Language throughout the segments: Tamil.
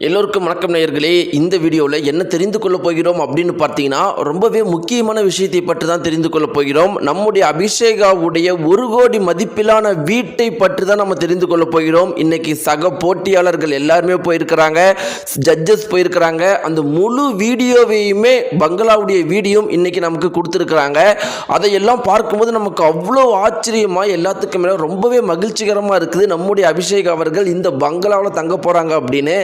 எல்லோருக்கும் வணக்கம் நேயர்களே. இந்த வீடியோவில் என்ன தெரிந்து கொள்ளப் போகிறோம் அப்படின்னு பார்த்தீங்கன்னா, ரொம்பவே முக்கியமான விஷயத்தை பற்றி தான் தெரிந்து கொள்ளப் போகிறோம். நம்முடைய அபிஷேகாவுடைய 1 கோடி மதிப்பிலான வீட்டை பற்றி தான் நம்ம தெரிந்து கொள்ளப் போகிறோம். இன்னைக்கு சக போட்டியாளர்கள் எல்லாருமே போயிருக்கிறாங்க, ஜட்ஜஸ் போயிருக்கிறாங்க. அந்த முழு வீடியோவையுமே பங்களாவுடைய வீடியோ இன்னைக்கு நமக்கு கொடுத்துருக்குறாங்க. அதையெல்லாம் பார்க்கும்போது நமக்கு அவ்வளோ ஆச்சரியமாக எல்லாத்துக்கும் மேலே ரொம்பவே மகிழ்ச்சிகரமாக இருக்குது. நம்முடைய அபிஷேக் அவர்கள் இந்த பங்களாவில் தங்க போகிறாங்க அப்படின்னு.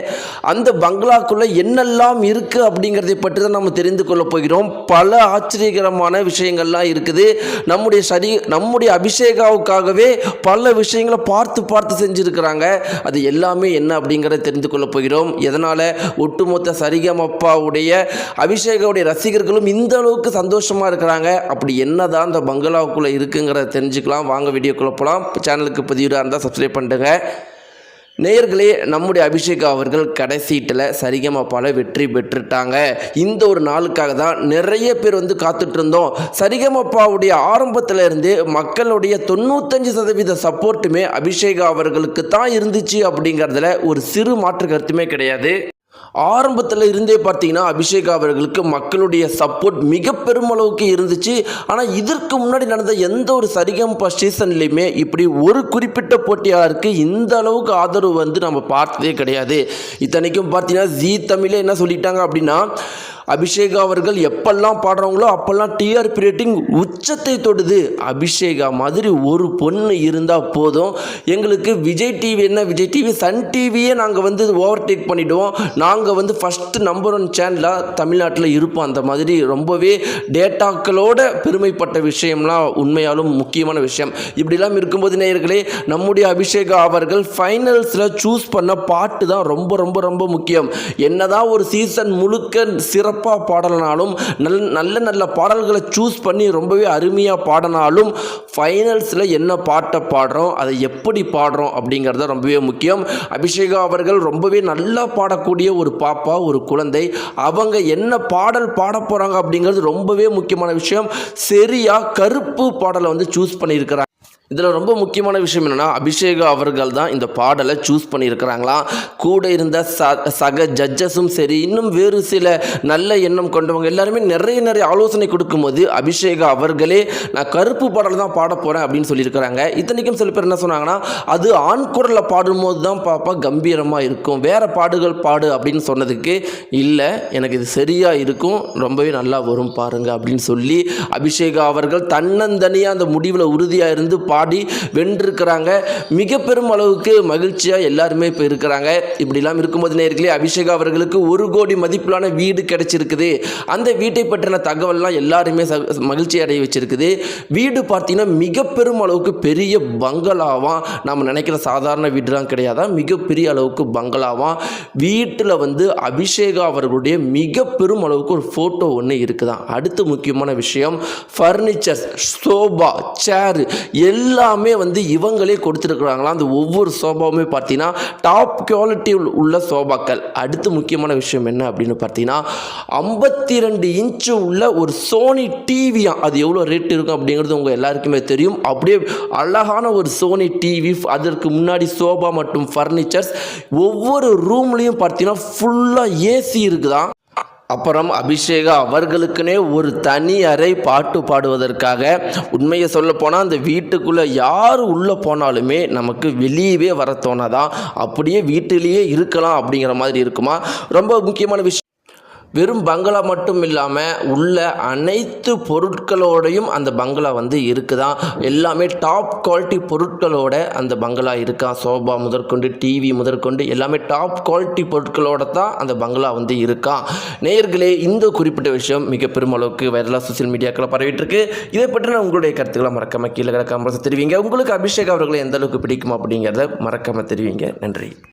அந்த பங்களாக்குள்ள என்னெல்லாம் இருக்கு அப்படிங்கிறதை பற்றி தான் நம்ம தெரிந்து கொள்ள போகிறோம். பல ஆச்சரியகரமான விஷயங்கள்லாம் இருக்குது. நம்முடைய அபிஷேகாவுக்காகவே பல விஷயங்களை பார்த்து செஞ்சிருக்கிறாங்க. அது எல்லாமே என்ன அப்படிங்கிறத தெரிந்து கொள்ள போகிறோம். எதனால ஒட்டுமொத்த சரிகமப்பாவுடைய அபிஷேகாவுடைய ரசிகர்களும் இந்த அளவுக்கு சந்தோஷமா இருக்கிறாங்க, அப்படி என்னதான் அந்த பங்களாவுக்குள்ள இருக்குங்கிறத தெரிஞ்சுக்கலாம். வாங்க வீடியோக்குள்ள போகலாம். சேனலுக்கு பதிவாக இருந்தால் சப்ஸ்கிரைப் பண்ணுங்க. நேயர்களே, நம்முடைய அபிஷேக் அவர்கள் கடைசீட்டில் சரிகமப்பால வெற்றி பெற்றுட்டாங்க. இந்த ஒரு நாளுக்காக தான் நிறைய பேர் காத்துட்டு இருந்தோம். சரிகமப்பாவுடைய ஆரம்பத்தில் இருந்து மக்களுடைய 95% சப்போர்ட்டுமே அபிஷேக் அவர்களுக்கு தான் இருந்துச்சு அப்படிங்கிறதுல ஒரு சிறு மாற்று கருத்துமே கிடையாது. ஆரம்பத்தில் இருந்தே பார்த்தீங்கன்னா அபிஷேக் அவர்களுக்கு மக்களுடைய சப்போர்ட் மிக பெருமளவுக்கு இருந்துச்சு. ஆனால் இதற்கு முன்னாடி நடந்த எந்த ஒரு சரிகமபா சீசன்லையுமே இப்படி ஒரு குறிப்பிட்ட போட்டியாளருக்கு இந்த அளவுக்கு ஆதரவு நம்ம பார்த்ததே கிடையாது. இத்தனைக்கும் பார்த்தீங்கன்னா ஜீ தமிழே என்ன சொல்லிட்டாங்க அப்படின்னா, அபிஷேகா அவர்கள் எப்பெல்லாம் பாடுறாங்களோ அப்பெல்லாம் டிஆர்பி ரேட்டிங் உச்சத்தை தொடுது. அபிஷேகா மாதிரி ஒரு பொண்ணு இருந்தால் போதும், எங்களுக்கு விஜய் டிவி என்ன விஜய் டிவி சன் டிவியே நாங்கள் ஓவர்டேக் பண்ணிவிடுவோம், நாங்கள் ஃபஸ்ட்டு நம்பர் 1 சேனலாக தமிழ்நாட்டில் இருப்போம். அந்த மாதிரி ரொம்பவே டேட்டாக்களோட பெருமைப்பட்ட விஷயம்லாம் உண்மையாலும் முக்கியமான விஷயம். இப்படிலாம் இருக்கும்போது நேயர்களே, நம்முடைய அபிஷேகா அவர்கள் ஃபைனல்ஸில் சூஸ் பண்ண பாட்டு தான் ரொம்ப ரொம்ப ரொம்ப முக்கியம். என்னதான் ஒரு சீசன் முழுக்க சிறப்பு பாடலனாலும் நல்ல பாடல்களை சூஸ் பண்ணி ரொம்பவே அருமையாக பாடினாலும் ஃபைனல்ஸில் என்ன பாட்டை பாடுறோம், அதை எப்படி பாடுறோம் அப்படிங்கிறது ரொம்பவே முக்கியம். அபிஷேகா அவர்கள் ரொம்பவே நல்லா பாடக்கூடிய ஒரு பாப்பா, ஒரு குழந்தை. அவங்க என்ன பாடல் பாட போகிறாங்க அப்படிங்கிறது ரொம்பவே முக்கியமான விஷயம். சரியாக கருப்பு பாடலை சூஸ் பண்ணியிருக்கிறாங்க. இதில் ரொம்ப முக்கியமான விஷயம் என்னென்னா, அபிஷேகா அவர்கள் தான் இந்த பாடலை சூஸ் பண்ணியிருக்கிறாங்களாம். கூட இருந்த சக ஜட்ஜஸும் சரி, இன்னும் வேறு சில நல்ல எண்ணம் கொண்டவங்க எல்லாருமே நிறைய ஆலோசனை கொடுக்கும்போது அபிஷேகா அவர்களே நான் கருப்பு பாடல் தான் பாட போகிறேன் அப்படின்னு சொல்லியிருக்கிறாங்க. இத்தனைக்கும் சில பேர் என்ன சொன்னாங்கன்னா, அது ஆண் குரலில் பாடும்போது தான் பாப்பா கம்பீரமாக இருக்கும், வேறு பாடுகள் பாடு அப்படின்னு சொன்னதுக்கு இல்லை, எனக்கு இது சரியாக இருக்கும், ரொம்பவே நல்லா வரும் பாருங்க அப்படின்னு சொல்லி அபிஷேகா அவர்கள் தன்னந்தனியாக அந்த முடிவில் உறுதியாக இருந்து பாடி வென்றிருக்கிறாங்க. மிக பெரும் அளவுக்கு மகிழ்ச்சியாக எல்லாருமே இப்போ இருக்கிறாங்க. இப்படிலாம் இருக்கும்போது நேர்களே, அபிஷேக் அவர்களுக்கு 1 கோடி மதிப்பிலான வீடு கிடைச்சிருக்குது. அந்த வீட்டை பற்றின தகவல்லாம் எல்லாருமே மகிழ்ச்சி அடைய வச்சிருக்குது. வீடு பார்த்தீங்கன்னா மிக பெரும் அளவுக்கு பெரிய பங்களாவாம். நம்ம நினைக்கிற சாதாரண வீடுலாம் கிடையாதான், மிகப்பெரிய அளவுக்கு பங்களாவாம். வீட்டில் அபிஷேகா அவர்களுடைய மிக பெரும் அளவுக்கு ஒரு ஃபோட்டோ ஒன்று இருக்குதான். அடுத்து முக்கியமான விஷயம், ஃபர்னிச்சர்ஸ், சோபா, சேர் எல்லாமே இவங்களே கொடுத்துருக்குறாங்களாம். அந்த ஒவ்வொரு சோபாவுமே பார்த்தீங்கன்னா டாப் குவாலிட்டி உள்ள சோபாக்கள். அடுத்து முக்கியமான விஷயம் என்ன அப்படின்னு பார்த்தீங்கன்னா, 52 இன்ச்சு உள்ள ஒரு சோனி டிவியா. அது எவ்வளோ ரேட் இருக்கும் அப்படிங்கிறது உங்கள் எல்லாருக்குமே தெரியும். அப்படியே அழகான ஒரு சோனி டிவி, அதற்கு முன்னாடி சோபா மற்றும் ஃபர்னிச்சர்ஸ். ஒவ்வொரு ரூம்லேயும் பார்த்தீங்கன்னா ஃபுல்லாக ஏசி இருக்குதான். அப்புறம் அபிஷேகா அவர்களுக்குனே ஒரு தனி அறை பாட்டு பாடுவதற்காக. உண்மையை சொல்ல போனால் அந்த வீட்டுக்குள்ளே யார் உள்ளே போனாலுமே நமக்கு வெளியவே வர தோணாதான், அப்படியே வீட்டிலேயே இருக்கலாம் அப்படிங்கிற மாதிரி இருக்குமா. ரொம்ப முக்கியமான விஷயம், வெறும் பங்களா மட்டும் இல்லாமல் உள்ள அனைத்து பொருட்களோடையும் அந்த பங்களா இருக்குதான். எல்லாமே டாப் குவாலிட்டி பொருட்களோட அந்த பங்களா இருக்கா. சோபா முதற்கொண்டு டிவி முதற்கொண்டு எல்லாமே டாப் குவாலிட்டி பொருட்களோட தான் அந்த பங்களா இருக்கா. நேயர்களே, இந்த குறிப்பிட்ட விஷயம் மிக பெருமளவுக்கு வைரலாக சோசியல் மீடியாக்களை பரவிட்டு இருக்கு. இதை பற்றி உங்களுடைய கருத்துக்களை மறக்காம கீழே கிடக்காம தெரிவிங்க. உங்களுக்கு அபிஷேக் அவர்களை எந்த அளவுக்கு பிடிக்கும் அப்படிங்கிறத மறக்காம தெரிவிங்க. நன்றி.